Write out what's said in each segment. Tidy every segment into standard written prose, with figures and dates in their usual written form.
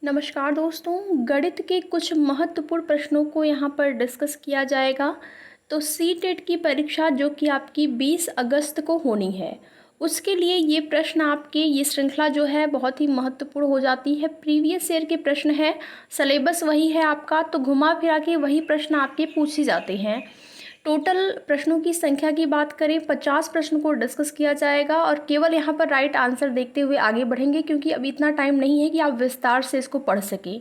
नमस्कार दोस्तों, गणित के कुछ महत्वपूर्ण प्रश्नों को यहाँ पर डिस्कस किया जाएगा। तो सीटेट की परीक्षा जो कि आपकी 20 अगस्त को होनी है, उसके लिए ये प्रश्न आपके ये श्रृंखला जो है बहुत ही महत्वपूर्ण हो जाती है। प्रीवियस ईयर के प्रश्न है, सिलेबस वही है आपका, तो घुमा फिरा के वही प्रश्न आपके पूछे जाते हैं। टोटल प्रश्नों की संख्या की बात करें, 50 प्रश्न को डिस्कस किया जाएगा और केवल यहाँ पर राइट आंसर देखते हुए आगे बढ़ेंगे, क्योंकि अभी इतना टाइम नहीं है कि आप विस्तार से इसको पढ़ सकें।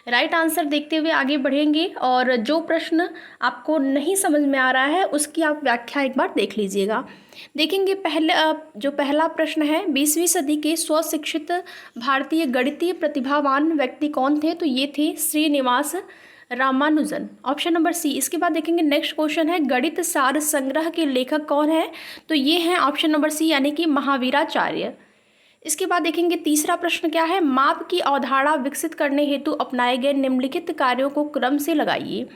राइट आंसर देखते हुए आगे बढ़ेंगे और जो प्रश्न आपको नहीं समझ में आ रहा है उसकी आप व्याख्या एक बार देख लीजिएगा। देखेंगे जो पहला प्रश्न है, 20वीं सदी के स्वशिक्षित भारतीय गणितीय प्रतिभावान व्यक्ति कौन थे? तो ये थे Srinivasa Ramanujan, option number C. इसके बाद देखेंगे नेक्स्ट क्वेश्चन है, गणित सार संग्रह के लेखक कौन है? तो ये हैं ऑप्शन नंबर सी, यानी कि महावीराचार्य। इसके बाद देखेंगे तीसरा प्रश्न क्या है, माप की अवधारणा विकसित करने हेतु अपनाए गए निम्नलिखित कार्यों को क्रम से लगाइए।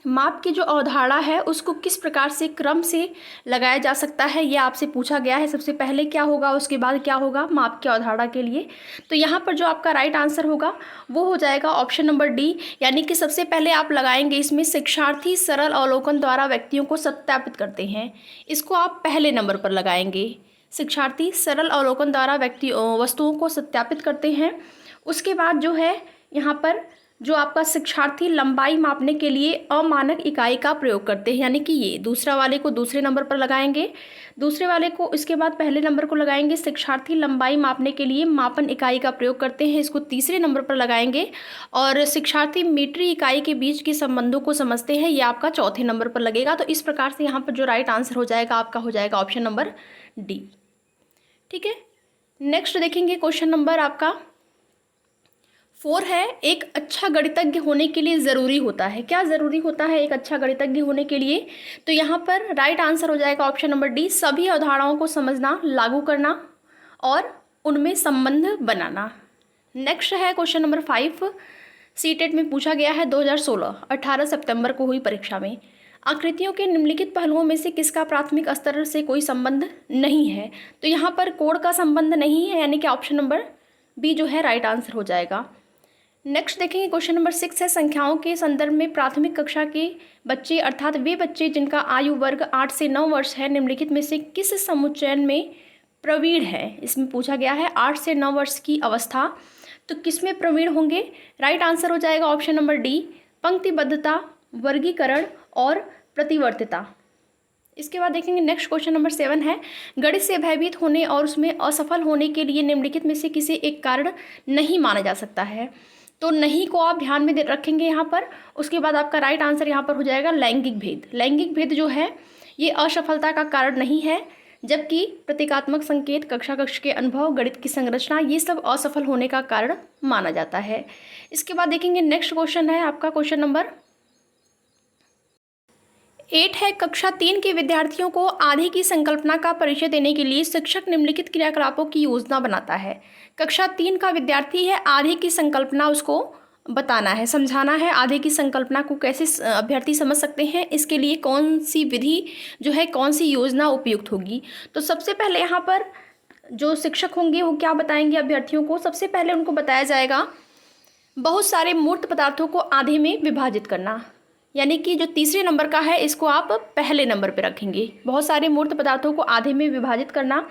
माप की जो अवधारणा है उसको किस प्रकार से क्रम से लगाया जा सकता है, ये आपसे पूछा गया है। सबसे पहले क्या होगा, उसके बाद क्या होगा माप की अवधारणा के लिए। तो यहाँ पर जो आपका राइट आंसर होगा वो हो जाएगा ऑप्शन नंबर डी, यानी कि सबसे पहले आप लगाएंगे इसमें शिक्षार्थी सरल अवलोकन द्वारा व्यक्तियों को सत्यापित करते हैं, इसको आप पहले नंबर पर लगाएंगे। शिक्षार्थी सरल अवलोकन द्वारा वस्तुओं को सत्यापित करते हैं। उसके बाद जो है यहाँ पर जो आपका शिक्षार्थी लंबाई मापने के लिए अमानक इकाई का प्रयोग करते हैं, यानी कि ये दूसरा वाले को दूसरे नंबर पर लगाएंगे, दूसरे वाले को इसके बाद पहले नंबर को लगाएंगे। शिक्षार्थी लंबाई मापने के लिए मापन इकाई का प्रयोग करते हैं, इसको तीसरे नंबर पर लगाएंगे। और शिक्षार्थी मीट्री इकाई के बीच के संबंधों को समझते हैं, ये आपका चौथे नंबर पर लगेगा। तो इस प्रकार से यहाँ पर जो राइट आंसर हो जाएगा आपका हो जाएगा ऑप्शन नंबर डी। ठीक है, नेक्स्ट देखेंगे क्वेश्चन नंबर आपका 4 है, एक अच्छा गणितज्ञ होने के लिए ज़रूरी होता है। क्या ज़रूरी होता है एक अच्छा गणितज्ञ होने के लिए? तो यहाँ पर राइट आंसर हो जाएगा ऑप्शन नंबर डी, सभी अवधारणाओं को समझना, लागू करना और उनमें संबंध बनाना। नेक्स्ट है क्वेश्चन नंबर 5, सीटेट में पूछा गया है 2016 18 सितंबर को हुई परीक्षा में। आकृतियों के निम्नलिखित पहलुओं में से किसका प्राथमिक स्तर से कोई संबंध नहीं है? तो यहाँ पर कोण का संबंध नहीं है, यानी कि ऑप्शन नंबर बी जो है राइट आंसर हो जाएगा। नेक्स्ट देखेंगे क्वेश्चन नंबर 6 है, संख्याओं के संदर्भ में प्राथमिक कक्षा के बच्चे अर्थात वे बच्चे जिनका आयु वर्ग 8 से 9 वर्ष है, निम्नलिखित में से किस समुच्चयन में प्रवीण है? इसमें पूछा गया है 8 से 9 वर्ष की अवस्था, तो किस में प्रवीण होंगे? राइट आंसर हो जाएगा ऑप्शन नंबर डी, पंक्तिबद्धता, वर्गीकरण और प्रतिवर्तिता। इसके बाद देखेंगे नेक्स्ट क्वेश्चन नंबर 7 है, गणित से भयभीत होने और उसमें असफल होने के लिए निम्नलिखित में से किसी एक कारण नहीं माना जा सकता है? तो नहीं को आप ध्यान में रखेंगे यहाँ पर। उसके बाद आपका राइट आंसर यहाँ पर हो जाएगा लैंगिक भेद। लैंगिक भेद जो है ये असफलता का कारण नहीं है, जबकि प्रतीकात्मक संकेत, कक्षा कक्ष के अनुभव, गणित की संरचना, ये सब असफल होने का कारण माना जाता है। इसके बाद देखेंगे नेक्स्ट क्वेश्चन है आपका क्वेश्चन नंबर 8 है, कक्षा 3 के विद्यार्थियों को आधे की संकल्पना का परिचय देने के लिए शिक्षक निम्नलिखित क्रियाकलापों की योजना बनाता है। कक्षा 3 का विद्यार्थी है, आधे की संकल्पना उसको बताना है, समझाना है, आधे की संकल्पना को कैसे अभ्यर्थी समझ सकते हैं, इसके लिए कौन सी विधि जो है, कौन सी योजना उपयुक्त होगी। तो सबसे पहले यहाँ पर जो शिक्षक होंगे वो क्या बताएंगे अभ्यर्थियों को? सबसे पहले उनको बताया जाएगा बहुत सारे मूर्त पदार्थों को आधे में विभाजित करना, यानी कि जो तीसरे नंबर का है इसको आप पहले नंबर पे रखेंगे, बहुत सारे मूर्त पदार्थों को आधे में विभाजित करना।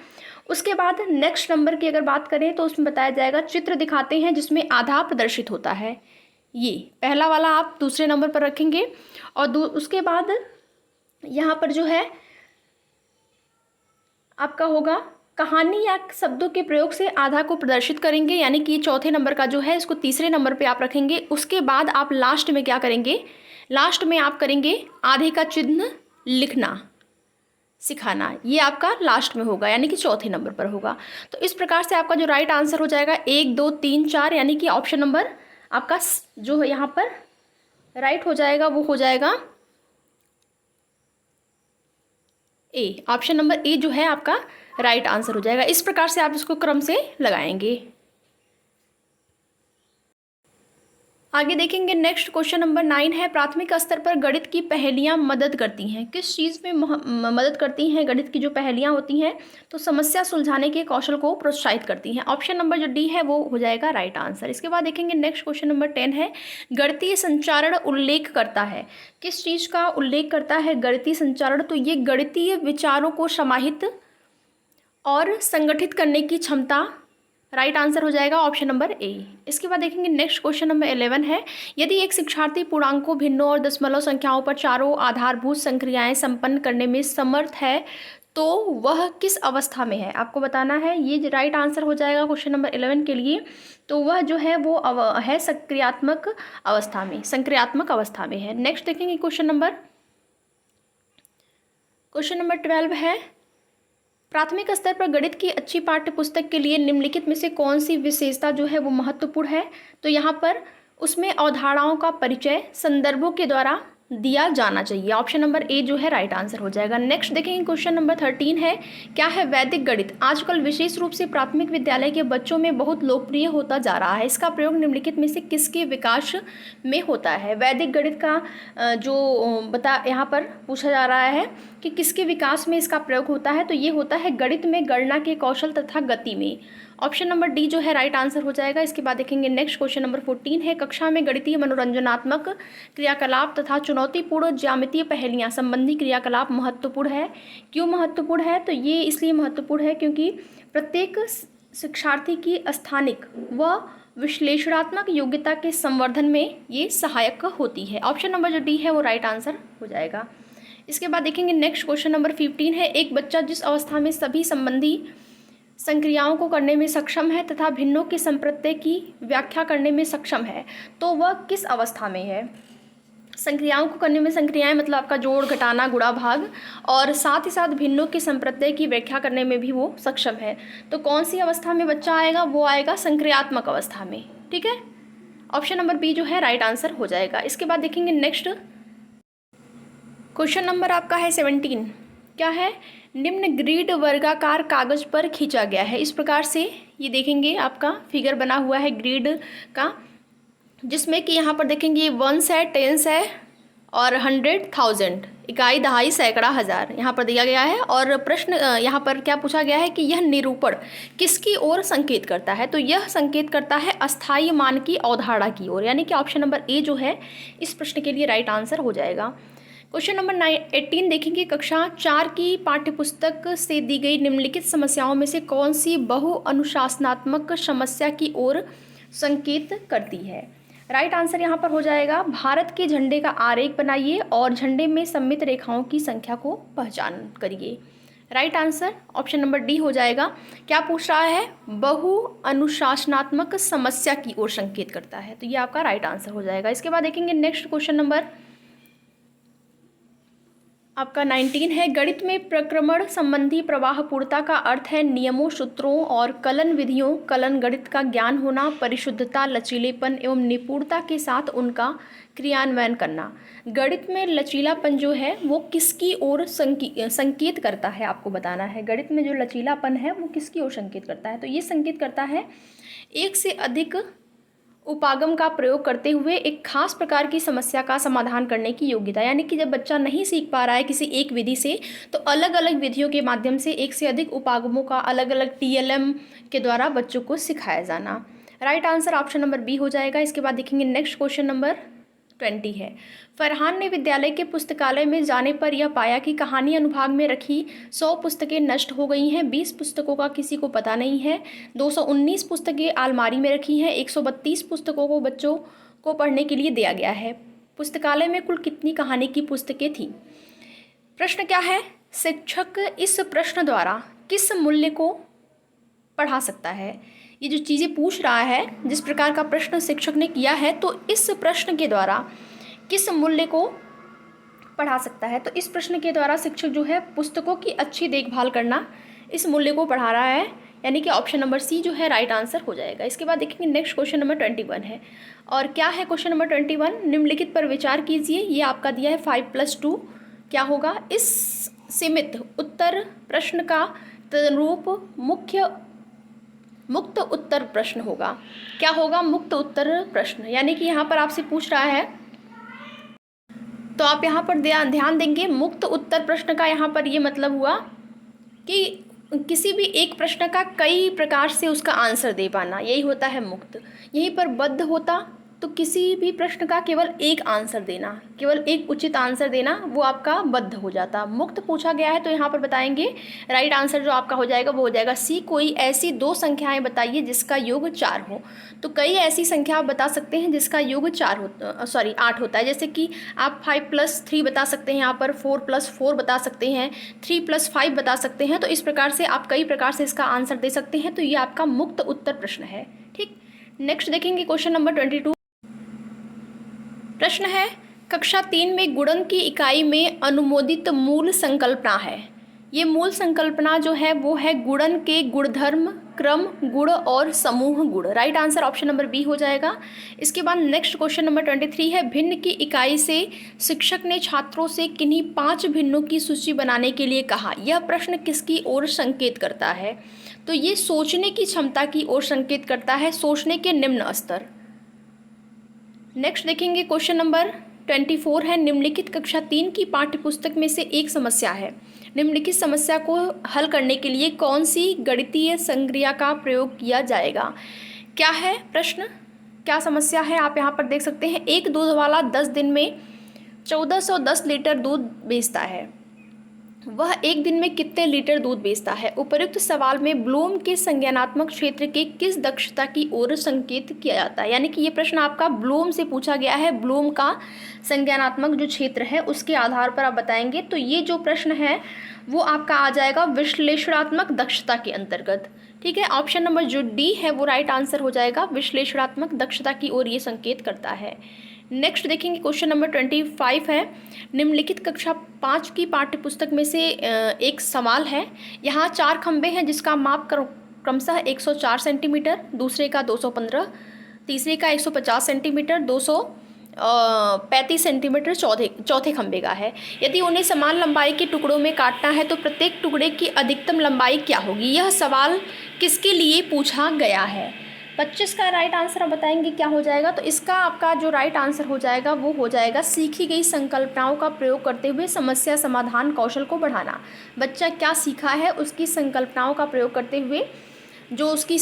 उसके बाद नेक्स्ट नंबर की अगर बात करें तो उसमें बताया जाएगा चित्र दिखाते हैं जिसमें आधा प्रदर्शित होता है, ये पहला वाला आप दूसरे नंबर पर रखेंगे। और उसके बाद यहाँ पर जो है आपका होगा कहानी या शब्दों के प्रयोग से आधा को प्रदर्शित करेंगे, यानी कि चौथे नंबर का जो है इसको तीसरे नंबर पे आप रखेंगे। उसके बाद आप लास्ट में क्या करेंगे, लास्ट में आप करेंगे आधे का चिन्ह लिखना सिखाना, ये आपका लास्ट में होगा, यानी कि चौथे नंबर पर होगा। तो इस प्रकार से आपका जो राइट आंसर हो जाएगा 1 2 3 4, यानी कि ऑप्शन नंबर आपका जो है यहाँ पर राइट हो जाएगा वो हो जाएगा ए, ऑप्शन नंबर ए जो है आपका राइट आंसर हो जाएगा। इस प्रकार से आप इसको क्रम से लगाएंगे। आगे देखेंगे नेक्स्ट क्वेश्चन नंबर 9 है, प्राथमिक स्तर पर गणित की पहेलियाँ मदद करती हैं। किस चीज़ में मदद करती हैं गणित की जो पहेलियाँ होती हैं? तो समस्या सुलझाने के कौशल को प्रोत्साहित करती हैं। ऑप्शन नंबर जो डी है वो हो जाएगा राइट आंसर। इसके बाद देखेंगे नेक्स्ट क्वेश्चन नंबर 10 है, गणितीय संचारण उल्लेख करता है। किस चीज़ का उल्लेख करता है गणितीय संचारण? तो ये गणितीय विचारों को समाहित और संगठित करने की क्षमता, राइट आंसर हो जाएगा ऑप्शन नंबर ए। इसके बाद देखेंगे नेक्स्ट क्वेश्चन नंबर 11 है, यदि एक शिक्षार्थी पूर्णांकों, भिन्नों और दशमलव संख्याओं पर चारों आधारभूत संक्रियाएं संपन्न करने में समर्थ है तो वह किस अवस्था में है? आपको बताना है। ये राइट आंसर हो जाएगा क्वेश्चन नंबर 11 के लिए। तो वह जो है वो है सक्रियात्मक अवस्था में, संक्रियात्मक अवस्था में है। नेक्स्ट देखेंगे क्वेश्चन नंबर 12 है, प्राथमिक स्तर पर गणित की अच्छी पाठ्य पुस्तक के लिए निम्नलिखित में से कौन सी विशेषता जो है वो महत्वपूर्ण है? तो यहाँ पर उसमें अवधारणाओं का परिचय संदर्भों के द्वारा दिया जाना चाहिए। ऑप्शन नंबर ए जो है राइट आंसर हो जाएगा। नेक्स्ट देखेंगे क्वेश्चन नंबर 13 है, क्या है वैदिक गणित? आजकल विशेष रूप से प्राथमिक विद्यालय के बच्चों में बहुत लोकप्रिय होता जा रहा है। इसका प्रयोग निम्नलिखित में से किसके विकास में होता है? वैदिक गणित का जो यहाँ पर पूछा जा रहा है कि किसके विकास में इसका प्रयोग होता है? तो ये होता है गणित में गणना के कौशल तथा गति में। ऑप्शन नंबर डी जो है राइट आंसर हो जाएगा। इसके बाद देखेंगे नेक्स्ट क्वेश्चन नंबर 14 है, कक्षा में गणितीय मनोरंजनात्मक क्रियाकलाप तथा चुनौतीपूर्ण ज्यामितीय पहेलियाँ संबंधी क्रियाकलाप महत्वपूर्ण है। क्यों महत्वपूर्ण है? तो ये इसलिए महत्वपूर्ण है क्योंकि प्रत्येक शिक्षार्थी की स्थानिक व विश्लेषणात्मक योग्यता के संवर्धन में ये सहायक होती है। ऑप्शन नंबर जो डी है वो राइट आंसर हो जाएगा। इसके बाद देखेंगे नेक्स्ट क्वेश्चन नंबर 15 है, एक बच्चा जिस अवस्था में सभी संबंधी संक्रियाओं को करने में सक्षम है तथा भिन्नों के संप्रत्यय की व्याख्या करने में सक्षम है तो वह किस अवस्था में है? संक्रियाओं को करने में, संक्रियाएं मतलब आपका जोड़, घटाना, गुणा, भाग, और साथ ही साथ भिन्नों के संप्रत्यय की व्याख्या करने में भी वो सक्षम है। तो कौन सी अवस्था में बच्चा आएगा? वो आएगा संक्रियात्मक अवस्था में। ठीक है, ऑप्शन नंबर बी जो है राइट आंसर हो जाएगा। इसके बाद देखेंगे नेक्स्ट क्वेश्चन नंबर आपका है 17, क्या है? निम्न ग्रिड वर्गाकार कागज पर खींचा गया है। इस प्रकार से ये देखेंगे आपका फिगर बना हुआ है ग्रिड का, जिसमें कि यहाँ पर देखेंगे वंस है, टेंस है और 100,000, इकाई, दहाई, सैकड़ा, हज़ार यहाँ पर दिया गया है। और प्रश्न यहाँ पर क्या पूछा गया है कि यह निरूपण किसकी ओर संकेत करता है? तो यह संकेत करता है अस्थायी मान की अवधारणा की ओर, यानी कि ऑप्शन नंबर ए जो है इस प्रश्न के लिए राइट आंसर हो जाएगा। क्वेश्चन नंबर 18 देखेंगे, कक्षा 4 की पाठ्यपुस्तक से दी गई निम्नलिखित समस्याओं में से कौन सी बहु अनुशासनात्मक समस्या की ओर संकेत करती है? राइट आंसर यहाँ पर हो जाएगा, भारत के झंडे का आरेख बनाइए और झंडे में सममित रेखाओं की संख्या को पहचान करिए। Right answer option number D हो जाएगा। क्या पूछ रहा है? बहु अनुशासनात्मक समस्या की ओर संकेत करता है, तो ये आपका राइट आंसर हो जाएगा। इसके बाद देखेंगे नेक्स्ट क्वेश्चन नंबर आपका 19 है, गणित में प्रक्रमण संबंधी प्रवाहपूर्णता का अर्थ है नियमों, सूत्रों और कलन विधियों, कलन गणित का ज्ञान होना, परिशुद्धता, लचीलेपन एवं निपुणता के साथ उनका क्रियान्वयन करना। गणित में लचीलापन जो है वो किसकी ओर संकेत करता है? आपको बताना है। गणित में जो लचीलापन है वो किसकी ओर संकेत करता है? तो ये संकेत करता है एक से अधिक उपागम का प्रयोग करते हुए एक खास प्रकार की समस्या का समाधान करने की योग्यता, यानी कि जब बच्चा नहीं सीख पा रहा है किसी एक विधि से तो अलग अलग विधियों के माध्यम से एक से अधिक उपागमों का अलग अलग TLM के द्वारा बच्चों को सिखाया जाना। Right answer option number B हो जाएगा। इसके बाद देखेंगे नेक्स्ट क्वेश्चन नंबर 20 है, फरहान ने विद्यालय के पुस्तकालय में जाने पर यह पाया कि कहानी अनुभाग में रखी 100 पुस्तकें नष्ट हो गई हैं, 20 पुस्तकों का किसी को पता नहीं है, 219 पुस्तकें अलमारी में रखी हैं, 132 पुस्तकों को बच्चों को पढ़ने के लिए दिया गया है। पुस्तकालय में कुल कितनी कहानी की पुस्तकें थीं? प्रश्न क्या है? शिक्षक इस प्रश्न द्वारा किस मूल्य को पढ़ा सकता है? ये जो चीज़ें पूछ रहा है, जिस प्रकार का प्रश्न शिक्षक ने किया है, तो इस प्रश्न के द्वारा किस मूल्य को पढ़ा सकता है? तो इस प्रश्न के द्वारा शिक्षक जो है पुस्तकों की अच्छी देखभाल करना, इस मूल्य को पढ़ा रहा है, यानी कि ऑप्शन नंबर सी जो है राइट आंसर हो जाएगा। इसके बाद देखेंगे नेक्स्ट क्वेश्चन नंबर 21 है, और क्या है क्वेश्चन नंबर 21? निम्नलिखित पर विचार कीजिए। ये आपका दिया है 5+2 क्या होगा? इस सीमित उत्तर प्रश्न का तदनुरूप मुख्य मुक्त उत्तर प्रश्न होगा। क्या होगा? मुक्त उत्तर प्रश्न। यानी कि यहाँ पर आपसे पूछ रहा है तो आप यहाँ पर ध्यान देंगे, मुक्त उत्तर प्रश्न का यहाँ पर ये मतलब हुआ कि किसी भी एक प्रश्न का कई प्रकार से उसका आंसर दे पाना, यही होता है मुक्त। यहीं पर बद्ध होता तो किसी भी प्रश्न का केवल एक आंसर देना, केवल एक उचित आंसर देना, वो आपका बद्ध हो जाता। मुक्त पूछा गया है तो यहाँ पर बताएंगे राइट आंसर जो आपका हो जाएगा वो हो जाएगा सी। कोई ऐसी दो संख्याएं बताइए जिसका योग 4 हो। तो कई ऐसी संख्या आप बता सकते हैं जिसका योग 8 होता है। जैसे कि आप 5+3 बता सकते हैं, यहाँ पर 4+4 बता सकते हैं, 3+5 बता सकते हैं। तो इस प्रकार से आप कई प्रकार से इसका आंसर दे सकते हैं। तो ये आपका मुक्त उत्तर प्रश्न है। ठीक, नेक्स्ट देखेंगे क्वेश्चन नंबर 22। प्रश्न है, कक्षा 3 में गुणन की इकाई में अनुमोदित मूल संकल्पना है। ये मूल संकल्पना जो है वो है गुणन के गुणधर्म, क्रम, गुण और समूह गुण। Right answer option number B हो जाएगा। इसके बाद नेक्स्ट क्वेश्चन नंबर 23 है, भिन्न की इकाई से शिक्षक ने छात्रों से किन्हीं 5 भिन्नों की सूची बनाने के लिए कहा। यह प्रश्न किसकी ओर संकेत करता है? तो ये सोचने की क्षमता की ओर संकेत करता है, सोचने के निम्न स्तर। नेक्स्ट देखेंगे क्वेश्चन नंबर 24 है, निम्नलिखित कक्षा 3 की पाठ्यपुस्तक में से एक समस्या है। निम्नलिखित समस्या को हल करने के लिए कौन सी गणितीय संक्रिया का प्रयोग किया जाएगा? क्या है प्रश्न, क्या समस्या है? आप यहाँ पर देख सकते हैं, एक दूध वाला 10 दिन में 1410 लीटर दूध बेचता है। वह एक दिन में कितने लीटर दूध बेचता है? उपर्युक्त सवाल में ब्लूम के संज्ञानात्मक क्षेत्र के किस दक्षता की ओर संकेत किया जाता है? यानी कि ये प्रश्न आपका ब्लूम से पूछा गया है। ब्लूम का संज्ञानात्मक जो क्षेत्र है उसके आधार पर आप बताएंगे। तो ये जो प्रश्न है वो आपका आ जाएगा विश्लेषणात्मक दक्षता के अंतर्गत। ठीक है, ऑप्शन नंबर जो डी है वो राइट आंसर हो जाएगा। विश्लेषणात्मक दक्षता की ओर ये संकेत करता है। नेक्स्ट देखेंगे क्वेश्चन नंबर 25 है, निम्नलिखित कक्षा 5 की पाठ्यपुस्तक में से एक सवाल है। यहाँ 4 खंबे हैं जिसका माप क्रमशः 104 सेंटीमीटर, दूसरे का 215, तीसरे का 150 सेंटीमीटर, 235 सेंटीमीटर चौथे खंबे का है। यदि उन्हें समान लंबाई के टुकड़ों में काटना है तो प्रत्येक टुकड़े की अधिकतम लंबाई क्या होगी? यह सवाल किसके लिए पूछा गया है? 25 का राइट आंसर हम बताएंगे क्या हो जाएगा। तो इसका आपका जो राइट आंसर हो जाएगा वो हो जाएगा सीखी गई संकल्पनाओं का प्रयोग करते हुए समस्या समाधान कौशल को बढ़ाना। बच्चा क्या सीखा है उसकी संकल्पनाओं का प्रयोग करते हुए जो उसकी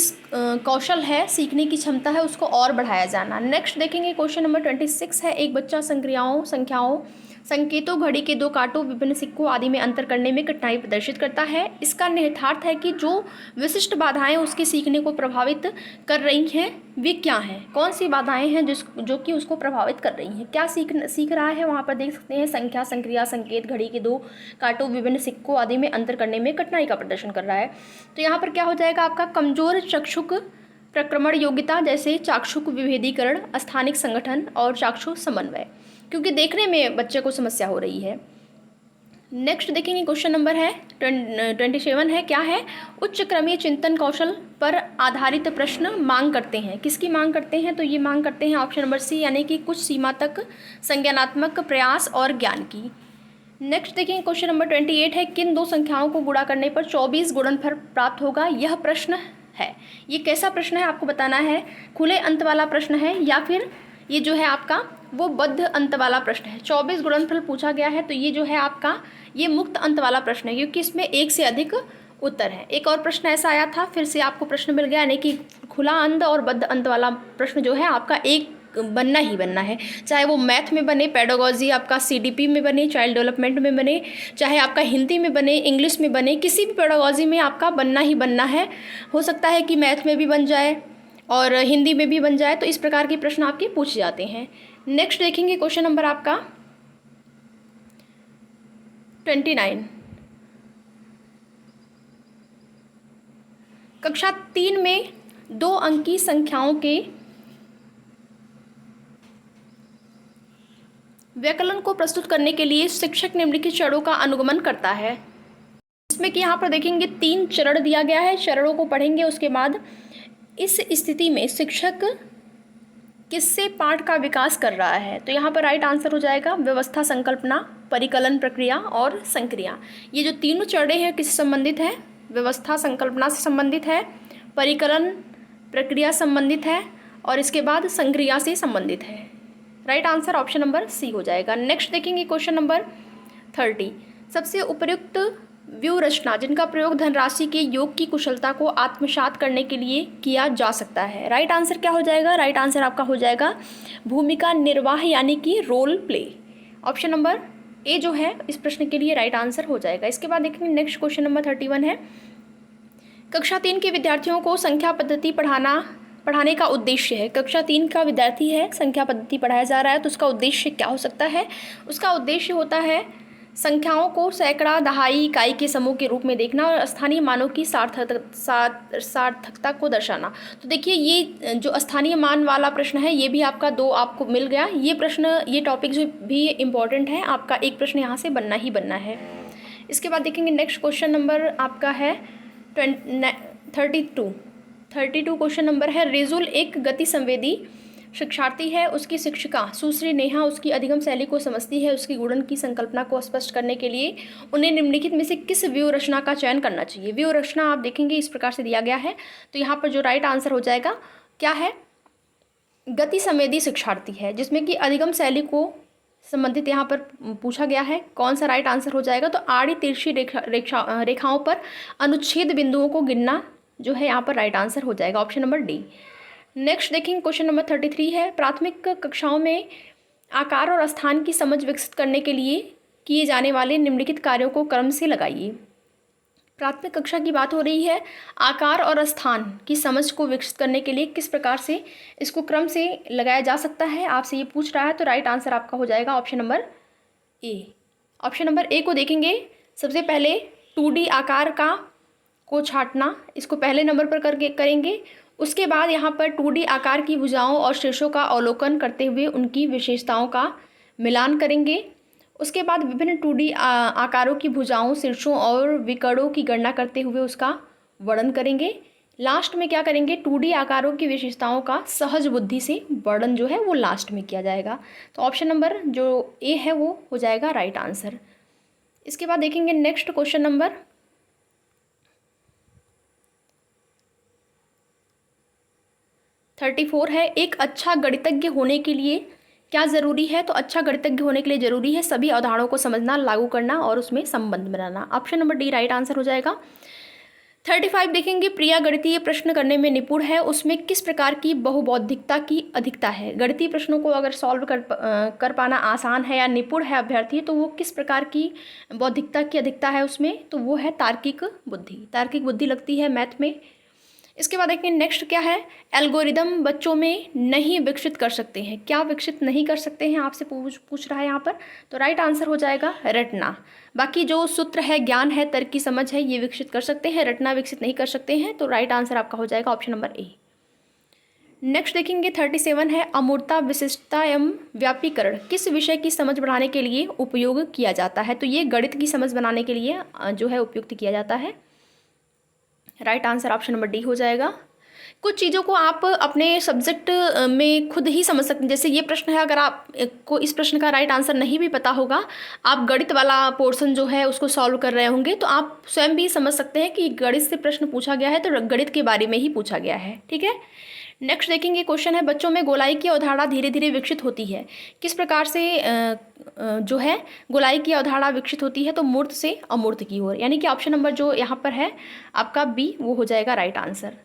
कौशल है, सीखने की क्षमता है, उसको और बढ़ाया जाना। नेक्स्ट देखेंगे क्वेश्चन नंबर 26 है, एक बच्चा संख्याओं, संकेतों, घड़ी के 2 कांटों, विभिन्न सिक्कों आदि में अंतर करने में कठिनाई प्रदर्शित करता है। इसका निहितार्थ है कि जो विशिष्ट बाधाएं उसके सीखने को प्रभावित कर रही हैं वे क्या हैं? कौन सी बाधाएं हैं जो कि उसको प्रभावित कर रही हैं? क्या सीख रहा है? वहाँ पर देख सकते हैं संख्या, संक्रिया, संकेत, घड़ी के 2 कांटों, विभिन्न सिक्कों आदि में अंतर करने में कठिनाई का प्रदर्शन कर रहा है। तो यहाँ पर क्या हो जाएगा आपका कमजोर चक्षुक प्रक्रमण योग्यता, जैसे चाक्षुक विभेदीकरण, स्थानिक संगठन और चाक्षु समन्वय, क्योंकि देखने में बच्चे को समस्या हो रही है। नेक्स्ट देखेंगे क्वेश्चन नंबर है 27 है, क्या है? उच्च क्रमीय चिंतन कौशल पर आधारित प्रश्न मांग करते हैं। किसकी मांग करते हैं? तो ये मांग करते हैं ऑप्शन नंबर सी, यानी कि कुछ सीमा तक संज्ञानात्मक प्रयास और ज्ञान की। नेक्स्ट देखेंगे क्वेश्चन नंबर 28 है, किन 2 संख्याओं को गुणा करने पर 24 गुणनफल प्राप्त होगा? यह प्रश्न है। ये कैसा प्रश्न है आपको बताना है, खुले अंत वाला प्रश्न है या फिर ये जो है आपका वो बद्ध अंत वाला प्रश्न है। 24 गुणनफल पूछा गया है तो ये जो है आपका ये मुक्त अंत वाला प्रश्न है, क्योंकि इसमें एक से अधिक उत्तर है। एक और प्रश्न ऐसा आया था, फिर से आपको प्रश्न मिल गया, यानी कि खुला अंत और बद्ध अंत वाला प्रश्न जो है आपका एक बनना ही बनना है, चाहे वो मैथ में बने, पेडागोजी आपका CDP में बने, चाइल्ड डेवलपमेंट में बने, चाहे आपका हिंदी में बने, इंग्लिश में बने, किसी भी पेडागोजी में आपका बनना ही बनना है। हो सकता है कि मैथ में भी बन जाए और हिंदी में भी बन जाए, तो इस प्रकार के प्रश्न आपके पूछे जाते हैं। नेक्स्ट देखेंगे क्वेश्चन नंबर आपका 29, कक्षा 3 में 2 अंकी संख्याओं के व्यकलन को प्रस्तुत करने के लिए शिक्षक निम्नलिखित चरणों का अनुगमन करता है। इसमें कि यहाँ पर देखेंगे 3 चरण दिया गया है, चरणों को पढ़ेंगे। उसके बाद इस स्थिति में शिक्षक किससे पाठ का विकास कर रहा है? तो यहाँ पर राइट आंसर हो जाएगा व्यवस्था, संकल्पना, परिकलन प्रक्रिया और संक्रिया। ये जो तीनों चरण हैं किससे संबंधित है? व्यवस्था संकल्पना से संबंधित है, परिकलन प्रक्रिया संबंधित है और इसके बाद संक्रिया से संबंधित है। Right answer option number C हो जाएगा। नेक्स्ट देखेंगे क्वेश्चन नंबर 30। सबसे उपयुक्त व्यूह रचना जिनका प्रयोग धनराशि के योग की कुशलता को आत्मसात करने के लिए किया जा सकता है। राइट आंसर क्या हो जाएगा? राइट आंसर आपका हो जाएगा भूमिका निर्वाह यानी कि role play. Option number A जो है इस प्रश्न के लिए राइट आंसर हो जाएगा। इसके बाद देखेंगे नेक्स्ट क्वेश्चन नंबर 31 है, कक्षा 3 के विद्यार्थियों को संख्या पद्धति पढ़ाने का उद्देश्य है। कक्षा 3 का विद्यार्थी है, संख्या पद्धति पढ़ाया जा रहा है, तो उसका उद्देश्य क्या हो सकता है? उसका उद्देश्य होता है संख्याओं को सैकड़ा, दहाई, इकाई के समूह के रूप में देखना और स्थानीय मानों की सार्थकता को दर्शाना। तो देखिए ये जो स्थानीय मान वाला प्रश्न है ये भी आपका 2 आपको मिल गया। ये प्रश्न, ये टॉपिक जो भी इम्पॉर्टेंट है, आपका एक प्रश्न यहाँ से बनना ही बनना है। इसके बाद देखेंगे नेक्स्ट क्वेश्चन नंबर आपका है 32 क्वेश्चन नंबर है, रेजुल एक गति संवेदी शिक्षार्थी है। उसकी शिक्षिका सुश्री नेहा उसकी अधिगम शैली को समझती है। उसकी गुणन की संकल्पना को स्पष्ट करने के लिए उन्हें निम्नलिखित में से किस व्यूह रचना का चयन करना चाहिए? व्यूह रचना आप देखेंगे इस प्रकार से दिया गया है, तो यहाँ पर जो राइट आंसर हो जाएगा क्या है? गति संवेदी शिक्षार्थी है, जिसमें कि अधिगम शैली को संबंधित यहाँ पर पूछा गया है। कौन सा राइट आंसर हो जाएगा? तो आड़ी तिरछी रेखाओं पर अनुच्छेद बिंदुओं को गिनना जो है यहाँ पर राइट आंसर हो जाएगा, ऑप्शन नंबर डी। नेक्स्ट देखेंगे क्वेश्चन नंबर 33 है, प्राथमिक कक्षाओं में आकार और स्थान की समझ विकसित करने के लिए किए जाने वाले निम्नलिखित कार्यों को क्रम से लगाइए। प्राथमिक कक्षा की बात हो रही है, आकार और स्थान की समझ को विकसित करने के लिए किस प्रकार से इसको क्रम से लगाया जा सकता है, आपसे ये पूछ रहा है, तो राइट आंसर आपका हो जाएगा ऑप्शन नंबर ए। ऑप्शन नंबर ए को देखेंगे, सबसे पहले 2D आकार को छांटना, इसको पहले नंबर पर करके करेंगे। उसके बाद यहाँ पर 2D आकार की भुजाओं और शीर्षों का अवलोकन करते हुए उनकी विशेषताओं का मिलान करेंगे। उसके बाद विभिन्न 2D आकारों की भुजाओं, शीर्षों और विकर्णों की गणना करते हुए उसका वर्णन करेंगे। लास्ट में क्या करेंगे? 2D आकारों की विशेषताओं का सहज बुद्धि से वर्णन जो है वो लास्ट में किया जाएगा। तो ऑप्शन नंबर जो ए है वो हो जाएगा राइट आंसर। इसके बाद देखेंगे नेक्स्ट क्वेश्चन नंबर 34 है, एक अच्छा गणितज्ञ होने के लिए क्या ज़रूरी है? तो अच्छा गणितज्ञ होने के लिए ज़रूरी है सभी अवधारणाओं को समझना, लागू करना और उसमें संबंध बनाना। Option number D right answer हो जाएगा। 35 देखेंगे, प्रिया गणितीय प्रश्न करने में निपुण है, उसमें किस प्रकार की बहुबौद्धिकता की अधिकता है? गणितीय प्रश्नों को अगर सॉल्व कर पाना आसान है या निपुण है अभ्यर्थी, तो वो किस प्रकार की बौद्धिकता की अधिकता है उसमें? तो वो है तार्किक बुद्धि लगती है मैथ में। इसके बाद देखिए नेक्स्ट क्या है, एल्गोरिदम बच्चों में नहीं विकसित कर सकते हैं। क्या विकसित नहीं कर सकते हैं आपसे पूछ रहा है यहाँ पर, तो राइट आंसर हो जाएगा रटना। बाकी जो सूत्र है, ज्ञान है, तर्क की समझ है, ये विकसित कर सकते हैं, रटना विकसित नहीं कर सकते हैं, तो राइट आंसर आपका हो जाएगा ऑप्शन नंबर ए। नेक्स्ट देखेंगे 37 है, अमूर्तता, विशिष्टता एवं व्यापीकरण किस विषय की समझ बढ़ाने के लिए उपयोग किया जाता है? तो ये गणित की समझ बनाने के लिए जो है उपयुक्त किया जाता है। Right answer option number D हो जाएगा। कुछ चीज़ों को आप अपने सब्जेक्ट में खुद ही समझ सकते हैं। जैसे ये प्रश्न है, अगर आप को इस प्रश्न का राइट आंसर नहीं भी पता होगा, आप गणित वाला पोर्शन जो है उसको सॉल्व कर रहे होंगे, तो आप स्वयं भी समझ सकते हैं कि गणित से प्रश्न पूछा गया है तो गणित के बारे में ही पूछा गया है। ठीक है, नेक्स्ट देखेंगे क्वेश्चन है, बच्चों में गोलाई की अवधारणा धीरे धीरे विकसित होती है, किस प्रकार से जो है गोलाई की अवधारणा विकसित होती है? तो मूर्त से अमूर्त की ओर, यानी कि ऑप्शन नंबर जो यहाँ पर है आपका बी, वो हो जाएगा राइट आंसर।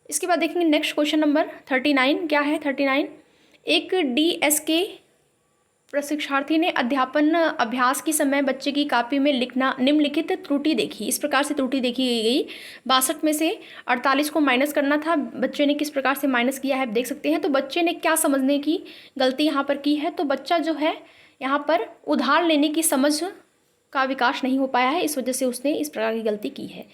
इसके बाद देखेंगे नेक्स्ट क्वेश्चन नंबर 39 क्या है? 39, एक DSK प्रशिक्षार्थी ने अध्यापन अभ्यास के समय बच्चे की कॉपी में लिखना निम्नलिखित त्रुटि देखी। इस प्रकार से त्रुटि देखी गई, 62 में से 48 को माइनस करना था, बच्चे ने किस प्रकार से माइनस किया है आप देख सकते हैं। तो बच्चे ने क्या समझने की गलती यहाँ पर की है? तो बच्चा जो है यहाँ पर उधार लेने की समझ का विकास नहीं हो पाया है, इस वजह से उसने इस प्रकार की गलती की है।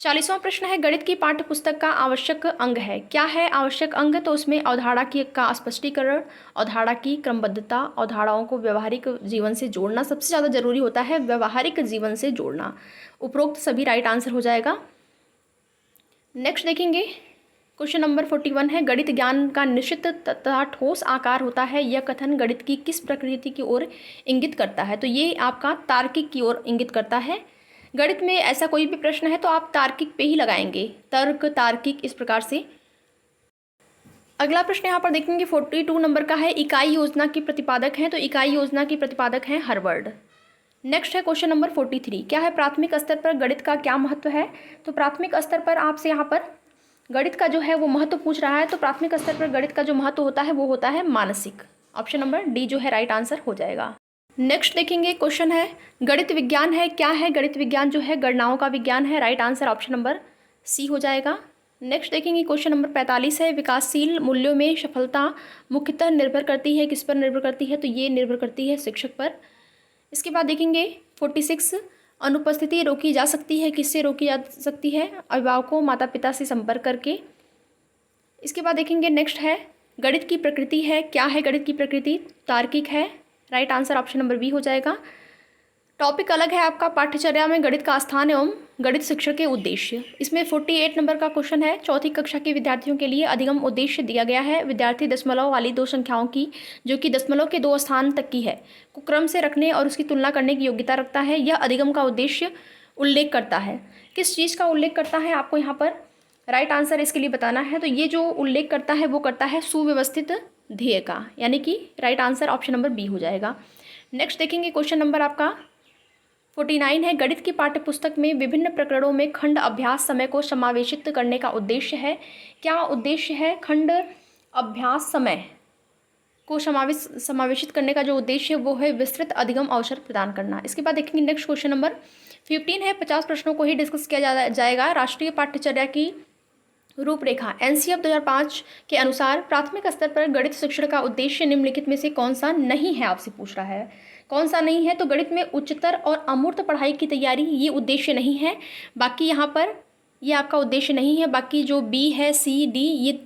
40वां प्रश्न है, गणित की पाठ्य पुस्तक का आवश्यक अंग है। क्या है आवश्यक अंग? तो उसमें अवधारणा का स्पष्टीकरण, अवधारणा की क्रमबद्धता, अवधारणाओं को व्यवहारिक जीवन से जोड़ना सबसे ज़्यादा जरूरी होता है, व्यवहारिक जीवन से जोड़ना। उपरोक्त सभी राइट आंसर हो जाएगा। नेक्स्ट देखेंगे क्वेश्चन नंबर 41 है, गणित ज्ञान का निश्चित तथा ठोस आकार होता है, यह कथन गणित की किस प्रकृति की ओर इंगित करता है? तो ये आपका तार्किक की ओर इंगित करता है। गणित में ऐसा कोई भी प्रश्न है तो आप तार्किक पे ही लगाएंगे, तर्क, तार्किक, इस प्रकार से। अगला प्रश्न यहाँ पर देखेंगे 42 नंबर का है, इकाई योजना के प्रतिपादक हैं, तो इकाई योजना के प्रतिपादक हैं हार्वर्ड। नेक्स्ट है क्वेश्चन नंबर 43, क्या है प्राथमिक स्तर पर गणित का क्या महत्व है? तो प्राथमिक स्तर पर आपसे यहाँ पर गणित का जो है वो महत्व पूछ रहा है, तो प्राथमिक स्तर पर गणित का जो महत्व होता है वो होता है मानसिक। ऑप्शन नंबर डी जो है राइट आंसर हो जाएगा। नेक्स्ट देखेंगे क्वेश्चन है, गणित विज्ञान है, क्या है गणित विज्ञान? जो है गणनाओं का विज्ञान है, right answer option number C हो जाएगा। नेक्स्ट देखेंगे क्वेश्चन नंबर 45 है, विकासशील मूल्यों में सफलता मुख्यतः निर्भर करती है, किस पर निर्भर करती है? तो ये निर्भर करती है शिक्षक पर। इसके बाद देखेंगे 46, अनुपस्थिति रोकी जा सकती है, किससे रोकी जा सकती है? अभिभावकों, माता पिता से संपर्क करके। इसके बाद देखेंगे नेक्स्ट है, गणित की प्रकृति है, क्या है गणित की प्रकृति? तार्किक है, right answer option number B हो जाएगा। टॉपिक अलग है आपका, पाठ्यचर्या में गणित का स्थान एवं गणित शिक्षण के उद्देश्य। इसमें 48 नंबर का क्वेश्चन है, चौथी कक्षा के विद्यार्थियों के लिए अधिगम उद्देश्य दिया गया है। विद्यार्थी दशमलव वाली दो संख्याओं की, जो कि दशमलव के 2 स्थान तक की है, को क्रम से रखने और उसकी तुलना करने की योग्यता रखता है। यह अधिगम का उद्देश्य उल्लेख करता है। किस चीज़ का उल्लेख करता है आपको यहाँ पर राइट आंसर इसके लिए बताना है। तो ये जो उल्लेख करता है वो करता है सुव्यवस्थित ध्येय का, यानी कि right answer option number B हो जाएगा। नेक्स्ट देखेंगे क्वेश्चन नंबर आपका 49 है, गणित की पाठ्यपुस्तक में विभिन्न प्रकरणों में खंड अभ्यास समय को समावेशित करने का उद्देश्य है। क्या उद्देश्य है? खंड अभ्यास समय को समावेशित करने का जो उद्देश्य है वो है विस्तृत अधिगम अवसर प्रदान करना। इसके बाद देखेंगे नेक्स्ट क्वेश्चन नंबर 15 है, 50 प्रश्नों को ही डिस्कस किया जाएगा। राष्ट्रीय पाठ्यचर्या की रूपरेखा एनसीएफ 2005 के अनुसार प्राथमिक स्तर पर गणित शिक्षण का उद्देश्य निम्नलिखित में से कौन सा नहीं है? आपसे पूछ रहा है कौन सा नहीं है। तो गणित में उच्चतर और अमूर्त पढ़ाई की तैयारी, ये उद्देश्य नहीं है। बाकी यहाँ पर ये आपका उद्देश्य नहीं है। बाकी जो बी है, सी, डी, ये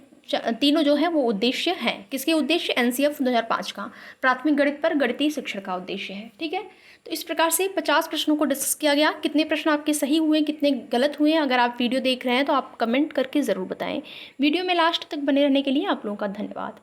तीनों जो है वो उद्देश्य हैं। किसके उद्देश्य? एनसीएफ 2005 का प्राथमिक गणित पर गणितीय शिक्षण का उद्देश्य है। ठीक है, तो इस प्रकार से 50 प्रश्नों को डिस्कस किया गया। कितने प्रश्न आपके सही हुए, कितने गलत हुए, अगर आप वीडियो देख रहे हैं तो आप कमेंट करके ज़रूर बताएं। वीडियो में लास्ट तक बने रहने के लिए आप लोगों का धन्यवाद।